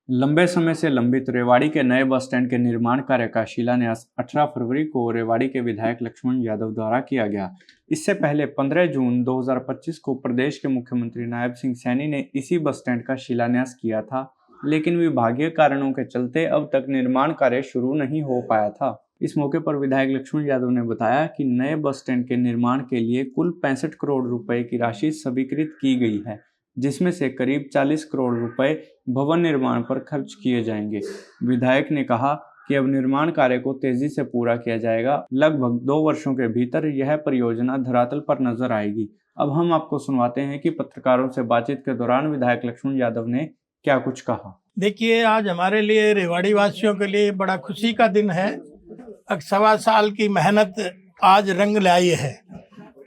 लंबे समय से लंबित रेवाड़ी के नए बस स्टैंड के निर्माण कार्य का शिलान्यास 18 फरवरी को रेवाड़ी के विधायक लक्ष्मण यादव द्वारा किया गया। इससे पहले 15 जून 2025 को प्रदेश के मुख्यमंत्री नायब सिंह सैनी ने इसी बस स्टैंड का शिलान्यास किया था, लेकिन विभागीय कारणों के चलते अब तक निर्माण कार्य शुरू नहीं हो पाया था। इस मौके पर विधायक लक्ष्मण यादव ने बताया कि नए बस स्टैंड के निर्माण के लिए कुल 65 करोड़ रुपए की राशि स्वीकृत की गई है, जिसमें से करीब 40 करोड़ रुपए भवन निर्माण पर खर्च किए जाएंगे। विधायक ने कहा कि अब निर्माण कार्य को तेजी से पूरा किया जाएगा। लगभग 2 वर्षों के भीतर यह परियोजना धरातल पर नजर आएगी। अब हम आपको सुनवाते हैं कि पत्रकारों से बातचीत के दौरान विधायक लक्ष्मण यादव ने क्या कुछ कहा। देखिए, आज हमारे लिए रेवाड़ी वासियों के लिए बड़ा खुशी का दिन है। 1.25 साल की मेहनत आज रंग लाई है।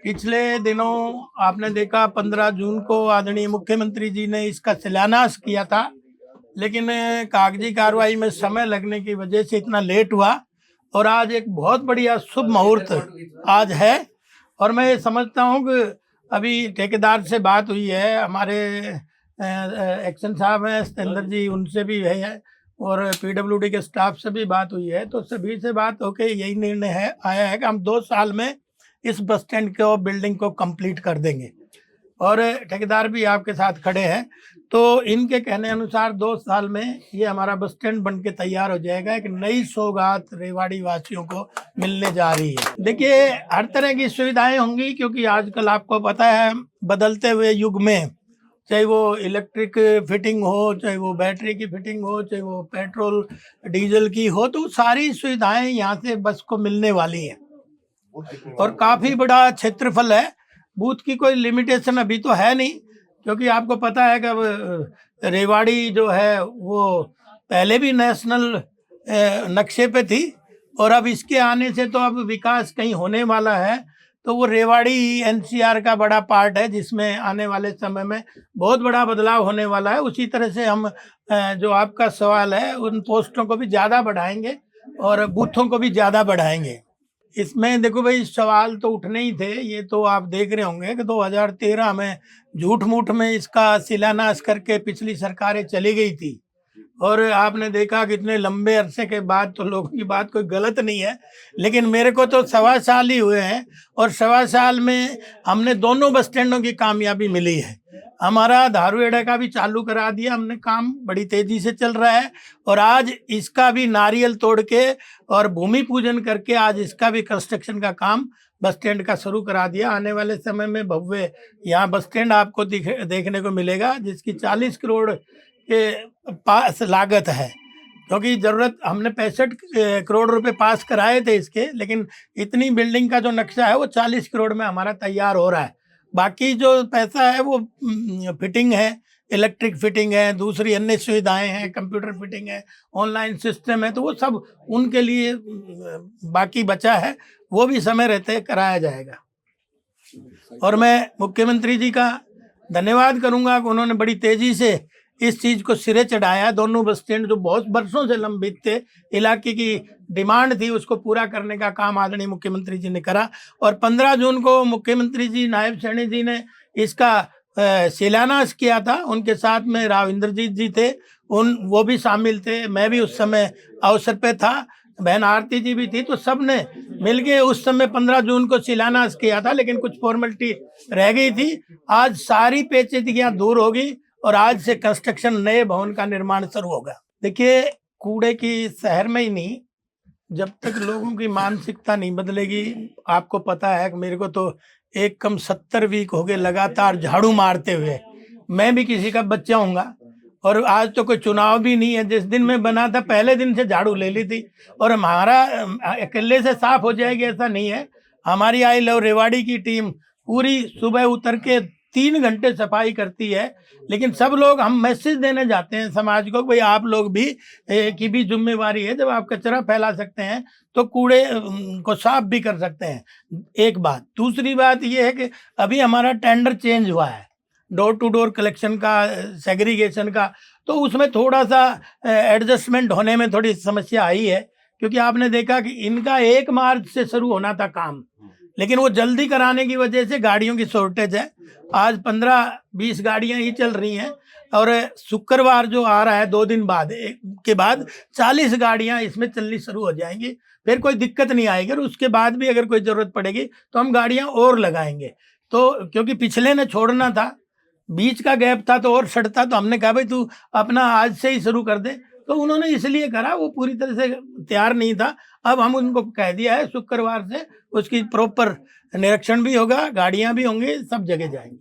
पिछले दिनों आपने देखा 15 जून को आदरणीय मुख्यमंत्री जी ने इसका शिलान्यास किया था, लेकिन कागजी कार्रवाई में समय लगने की वजह से इतना लेट हुआ और आज एक बहुत बढ़िया शुभ मुहूर्त आज है। और मैं ये समझता हूँ कि अभी ठेकेदार से बात हुई है, हमारे एक्शन साहब हैं सतेंद्र जी, उनसे भी है और पीडब्ल्यूडी के स्टाफ से भी बात हुई है। तो सभी से बात होकर यही निर्णय आया है कि हम 2 साल में इस बस स्टैंड को बिल्डिंग को कंप्लीट कर देंगे और ठेकेदार भी आपके साथ खड़े हैं। तो इनके कहने अनुसार 2 साल में ये हमारा बस स्टैंड बन के तैयार हो जाएगा। एक नई सौगात रेवाड़ी वासियों को मिलने जा रही है। देखिए, हर तरह की सुविधाएं होंगी, क्योंकि आजकल आपको पता है बदलते हुए युग में, चाहे वो इलेक्ट्रिक फिटिंग हो, चाहे वो बैटरी की फिटिंग हो, चाहे वो पेट्रोल डीजल की हो, तो सारी सुविधाएं यहाँ से बस को मिलने वाली हैं। और काफ़ी बड़ा क्षेत्रफल है। बूथ की कोई लिमिटेशन अभी तो है नहीं, क्योंकि आपको पता है कि रेवाड़ी जो है वो पहले भी नेशनल नक्शे पे थी और अब इसके आने से तो अब विकास कहीं होने वाला है। तो वो रेवाड़ी एनसीआर का बड़ा पार्ट है, जिसमें आने वाले समय में बहुत बड़ा बदलाव होने वाला है। उसी तरह से हम जो आपका सवाल है, उन पोस्टों को भी ज़्यादा बढ़ाएंगे और बूथों को भी ज़्यादा बढ़ाएंगे। इसमें देखो भाई, सवाल तो उठने ही थे। ये तो आप देख रहे होंगे कि 2013 में झूठ मूठ में इसका शिलान्यास करके पिछली सरकारें चली गई थी और आपने देखा कि इतने लंबे अरसे के बाद तो लोगों की बात कोई गलत नहीं है, लेकिन मेरे को तो 1.25 साल ही हुए हैं और 1.25 साल में हमने दोनों बस स्टैंडों की कामयाबी मिली है। हमारा धारूहेड़ा का भी चालू करा दिया हमने, काम बड़ी तेजी से चल रहा है और आज इसका भी नारियल तोड़ के और भूमि पूजन करके आज इसका भी कंस्ट्रक्शन का काम बस स्टैंड का शुरू करा दिया। आने वाले समय में भव्य यहाँ बस स्टैंड आपको देखने को मिलेगा, जिसकी 40 करोड़ के पास लागत है, क्योंकि ज़रूरत हमने 65 करोड़ रुपए पास कराए थे इसके, लेकिन इतनी बिल्डिंग का जो नक्शा है वो 40 करोड़ में हमारा तैयार हो रहा है। बाकी जो पैसा है वो फिटिंग है, इलेक्ट्रिक फिटिंग है, दूसरी अन्य सुविधाएं हैं, कंप्यूटर फिटिंग है, ऑनलाइन सिस्टम है, तो वो सब उनके लिए बाकी बचा है, वो भी समय रहते कराया जाएगा। और मैं मुख्यमंत्री जी का धन्यवाद करूंगा कि उन्होंने बड़ी तेजी से इस चीज़ को सिरे चढ़ाया। दोनों बस स्टैंड जो बहुत वर्षों से लंबित थे, इलाके की डिमांड थी, उसको पूरा करने का काम आदरणीय मुख्यमंत्री जी ने करा। और 15 जून को मुख्यमंत्री जी नायब सैनी जी ने इसका शिलान्यास किया था। उनके साथ में राव इंद्रजीत जी थे, वो भी शामिल थे, मैं भी उस समय अवसर पे था, बहन आरती जी भी थी। तो सब ने मिलके उस समय 15 जून को शिलान्यास किया था, लेकिन कुछ फॉर्मेलिटी रह गई थी। आज सारी पेचीदगियां दूर होगी और आज से कंस्ट्रक्शन नए भवन का निर्माण शुरू होगा। देखिए, कूड़े की शहर में ही नहीं, जब तक लोगों की मानसिकता नहीं बदलेगी, आपको पता है कि मेरे को तो एक कम 70 वीक हो गए लगातार झाड़ू मारते हुए। मैं भी किसी का बच्चा हूँगा और आज तो कोई चुनाव भी नहीं है। जिस दिन मैं बना था पहले दिन से झाड़ू ले ली थी और हमारा अकेले से साफ हो जाएगी ऐसा नहीं है। हमारी आई लव रेवाड़ी की टीम पूरी सुबह उतर के 3 घंटे सफाई करती है। लेकिन सब लोग, हम मैसेज देने जाते हैं समाज को, भाई आप लोग भी की भी जिम्मेवारी है। जब आप कचरा फैला सकते हैं तो कूड़े को साफ भी कर सकते हैं, एक बात। दूसरी बात ये है कि अभी हमारा टेंडर चेंज हुआ है डोर टू डोर कलेक्शन का, सेग्रीगेशन का, तो उसमें थोड़ा सा एडजस्टमेंट होने में थोड़ी समस्या आई है, क्योंकि आपने देखा कि इनका 1 मार्च से शुरू होना था काम, लेकिन वो जल्दी कराने की वजह से गाड़ियों की शॉर्टेज है। आज 15-20 गाड़ियां ही चल रही हैं और शुक्रवार जो आ रहा है 2 दिन बाद के बाद 40 गाड़ियां इसमें चलनी शुरू हो जाएंगी। फिर कोई दिक्कत नहीं आएगी और उसके बाद भी अगर कोई ज़रूरत पड़ेगी तो हम गाड़ियां और लगाएंगे। तो क्योंकि पिछले ने छोड़ना था, बीच का गैप था तो और सड़ता, तो हमने कहा भाई तू अपना आज से ही शुरू कर दे। तो उन्होंने इसलिए करा, वो पूरी तरह से तैयार नहीं था। अब हम उनको कह दिया है शुक्रवार से उसकी प्रॉपर निरीक्षण भी होगा, गाड़ियां भी होंगी, सब जगह जाएंगी।